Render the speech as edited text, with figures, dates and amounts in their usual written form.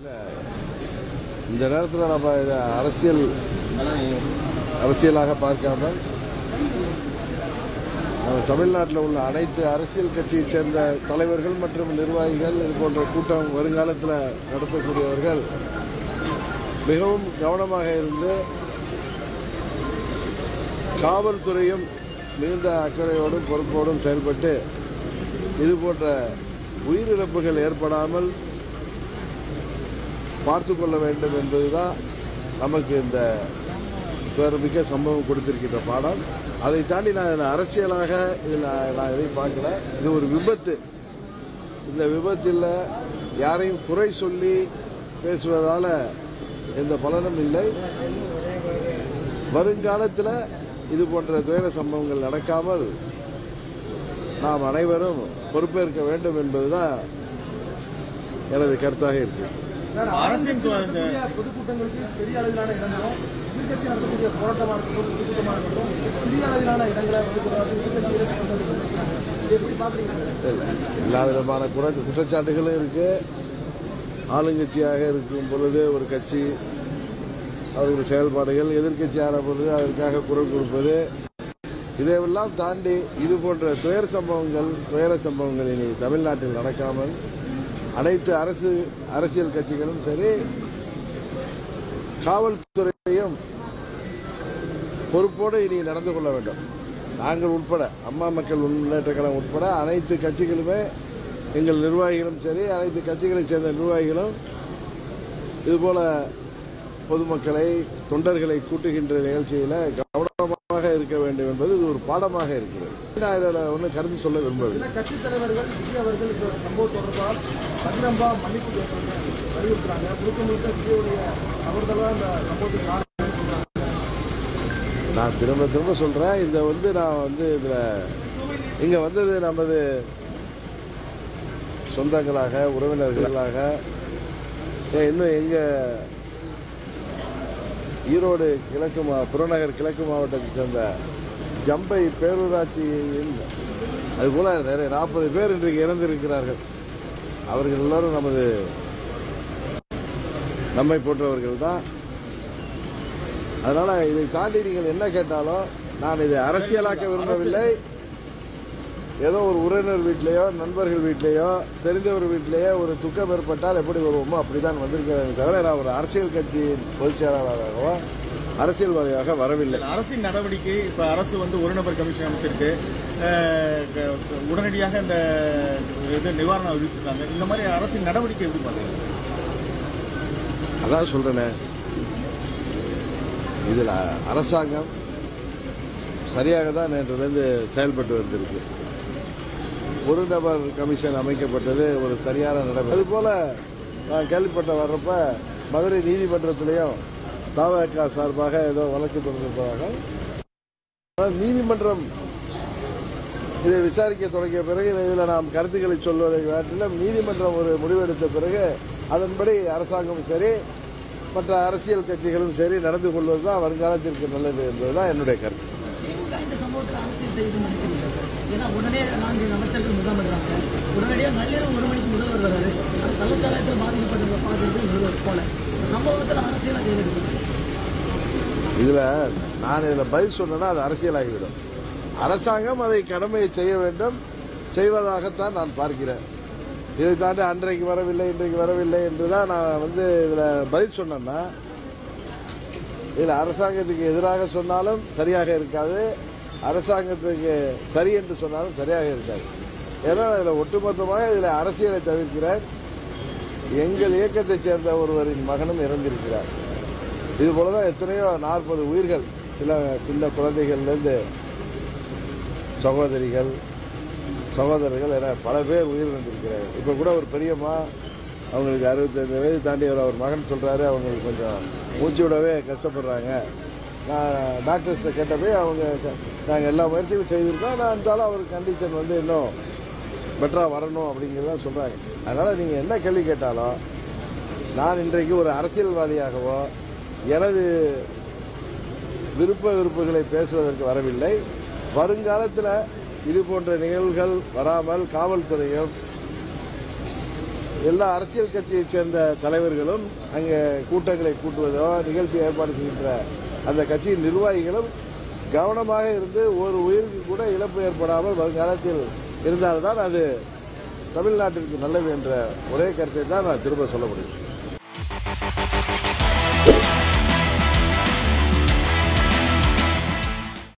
இந்த நேரத்தில் நம்ம இதை அரசியலாக பார்க்காமல் தமிழ்நாட்டில் உள்ள அனைத்து அரசியல் கட்சியைச் சேர்ந்த தலைவர்கள் மற்றும் நிர்வாகிகள் இது போன்ற கூட்டம் வருங்காலத்தில் நடத்தக்கூடியவர்கள் மிகவும் கவனமாக இருந்து காவல்துறையும் மிகுந்த அக்கறையோடும் பொறுப்போடும் செயல்பட்டு இது போன்ற உயிரிழப்புகள் ஏற்படாமல் பார்த்துக் கொள்ள வேண்டும் என்பதுதான் நமக்கு இந்த துயரமிக்க சம்பவம் கொடுத்திருக்கின்ற பாடம். அதை தாண்டி நான் இதில் அரசியலாக நான் எதையும் பார்க்கல. இது ஒரு விபத்து. இந்த விபத்தில் யாரையும் குறை சொல்லி பேசுவதால எந்த பலனும் இல்லை. வருங்காலத்தில் இது போன்ற துயர சம்பவங்கள் நடக்காமல் நாம் அனைவரும் பொறுப்பேற்க வேண்டும் என்பதுதான் எனது கருத்தாக இருக்கு. பொதுக்கூட்டங்களுக்கு பெரிய அளவிலான இடங்களும் எதிர்கட்சி நடத்தக்கூடிய போராட்டமாக இருக்கட்டும் பொதுக்கூட்டமாக இருக்கட்டும் பெரிய அளவிலான இடங்களை எல்லா விதமான குற்றச்சாட்டுகளும் இருக்கு. ஆளுங்கட்சியாக இருக்கும் பொழுது ஒரு கட்சி அவருடைய செயல்பாடுகள், எதிர்கட்சியான பொழுது அதற்காக குரல் கொடுப்பது, இதையெல்லாம் தாண்டி இது போன்ற துயர சம்பவங்கள் இனி தமிழ்நாட்டில் நடக்காமல் அனைத்து அரசியல் கட்சிகளும் சரி, காவல்துறையும் பொறுப்போடு இனி நடந்து கொள்ள வேண்டும். நாங்கள் உட்பட, அம்மா மக்கள் முன்னேற்ற கழகம் உட்பட அனைத்து கட்சிகளுமே, எங்கள் நிர்வாகிகளும் சரி, அனைத்து கட்சிகளைச் சேர்ந்த நிர்வாகிகளும் இதுபோல பொதுமக்களை, தொண்டர்களை கூட்டுகின்ற நிகழ்ச்சியில கவனமாக இருக்க வேண்டும் என்பது இது ஒரு பாடமாக இருக்கிறது. நான் இதில் ஒன்றும் கருத்து சொல்ல விரும்பவில்லை. கட்சித் தலைவர்கள் விஜய் அவர்கள் இந்த சம்பவம் தொடர்பால் பகிரங்கமா மன்னிப்பு வலியுறுத்துறாங்க. முழுக்க முழுக்க விஜயுடைய அவர்களாக இந்த சம்பவத்துக்கு நான் திரும்ப சொல்றேன். நான் இதுல இங்க வந்தது நமது சொந்தங்களாக, உறவினர்களாக, இன்னும் எங்க ஈரோடு புறநகர் கிழக்கு மாவட்டத்தை சேர்ந்த ஜம்பை பேரூராட்சியில் அதுபோல நிறைய 40 பேர் இன்றைக்கு இறந்திருக்கிறார்கள். அவர்கள் எல்லாரும் நம்மை போன்றவர்கள் தான். அதனால இதை தாண்டி நீங்கள் என்ன கேட்டாலும் நான் இதை அரசியலாக்க விரும்பவில்லை. ஏதோ ஒரு உறவினர் வீட்டிலேயோ, நண்பர்கள் வீட்டிலேயோ, தெரிந்தவர் வீட்டிலேயோ ஒரு துக்கம் ஏற்பட்டால் எப்படி வருவோமோ அப்படிதான் வந்திருக்கிறேன் தவிர நான் ஒரு அரசியல் கட்சியின் பொதுச் செயலாளராகவோ அரசியல்வாதியாக வரவில்லை. அரசின் நடவடிக்கை இப்ப அரசு ஒரு நபர் கமிஷன் அமைச்சிருக்கு. உடனடியாக இந்த நிவாரணம் அறிவிச்சிருக்காங்க. இந்த மாதிரி அரசின் நடவடிக்கை எப்படி பாருங்க? அதான் சொல்றேனே, இதுல அரசாங்கம் சரியாக தான் நேற்றிலிருந்து செயல்பட்டு வந்திருக்கு. ஒரு நபர் கமிஷன் அமைக்கப்பட்டது ஒரு சரியான நடவடிக்கை. அதுபோல நான் கேள்விப்பட்ட வர்றப்ப மதுரை நீதிமன்றத்திலையும் தவக சார்பாக ஏதோ வழக்கு தொடர்ந்திருப்பதாக நீதிமன்றம் இதை விசாரிக்க தொடங்கிய பிறகு இதில் நாம் கருத்துக்களை சொல்வதை காட்டிலும் நீதிமன்றம் ஒரு முடிவெடுத்த பிறகு அதன்படி அரசாங்கமும் சரி, மற்ற அரசியல் கட்சிகளும் சரி நடந்து கொள்வதுதான் வருங்காலத்திற்கு நல்லது என்பதுதான் என்னுடைய கருத்து. உடனே 4 அமைச்சர்கள் முகாம் எடுறாங்க. உடனடியாக நள்ளிரவு 1 மணிக்கு முதல்வர் வர்றாரு. கள்ளச்சாராயத்தில் பாதிக்கப்பட்டதை பார்க்கறது போல சம்பவத்தில் அரசியலாக கையெழுத்து. இதுல பதில் சொன்னா அது அரசியலாகிவிடும். அரசாங்கம் அதை கடமையை செய்ய வேண்டும், செய்வதாகத்தான் நான் பார்க்கிறேன். இதை தாண்டி அன்றைக்கு வரவில்லை, இன்றைக்கு வரவில்லை என்றுதான் நான் இதுல பதில் சொன்னேன்னா, இதுல அரசாங்கத்துக்கு எதிராக சொன்னாலும் சரியாக இருக்காது, அரசாங்கத்துக்கு சரி என்று சொன்னாலும் சரியாக இருக்காது. ஏன்னா இதுல ஒட்டுமொத்தமாக இதுல அரசியலை தவிர்க்கிறார். எங்கள் இயக்கத்தைச் சேர்ந்த ஒருவரின் மகனும் இறந்திருக்கிறார். இதுபோலதான் எத்தனையோ 40 உயிர்கள், சில குழந்தைகள்லேருந்து சகோதரர்கள் என பல பேர் உயிரிழந்திருக்கிறார்கள். இப்ப கூட ஒரு பெரியம்மா, அவங்களுக்கு 65 வயது தாண்டி அவர் மகன் சொல்றாரு, அவங்களுக்கு கொஞ்சம் மூச்சு விடவே கஷ்டப்படுறாங்க. நான் டாக்டர்ஸ்ட கேட்டப்பே நாங்கள் எல்லா முயற்சியும் செய்திருக்கோம், நான் இருந்தாலும் அவருக்கு கண்டிஷன் இன்னும் பெட்டரா வரணும் அப்படிங்கிறத சொல்றாங்க. அதனால நீங்க என்ன கேள்வி கேட்டாலும் நான் இன்றைக்கு ஒரு அரசியல்வாதியாகவோ எனது விருப்புகளை பேசுவதற்கு வரவில்லை. வருங்காலத்தில் இது போன்ற நிகழ்வுகள் வராமல் காவல்துறையும் எல்லா அரசியல் கட்சியைச் சேர்ந்த தலைவர்களும் அங்கே கூட்டங்களை கூட்டுவதோ நிகழ்ச்சி ஏற்பாடு செய்கின்ற அந்த கட்சியின் நிர்வாகிகளும் கவனமாக இருந்து ஒரு உயிருக்கு கூட இழப்பு ஏற்படாமல் வருங்காலத்தில் இருந்தால்தான் அது தமிழ்நாட்டிற்கு நல்லது என்ற ஒரே கருத்தை தான் நான் திரும்ப சொல்ல முடியும்.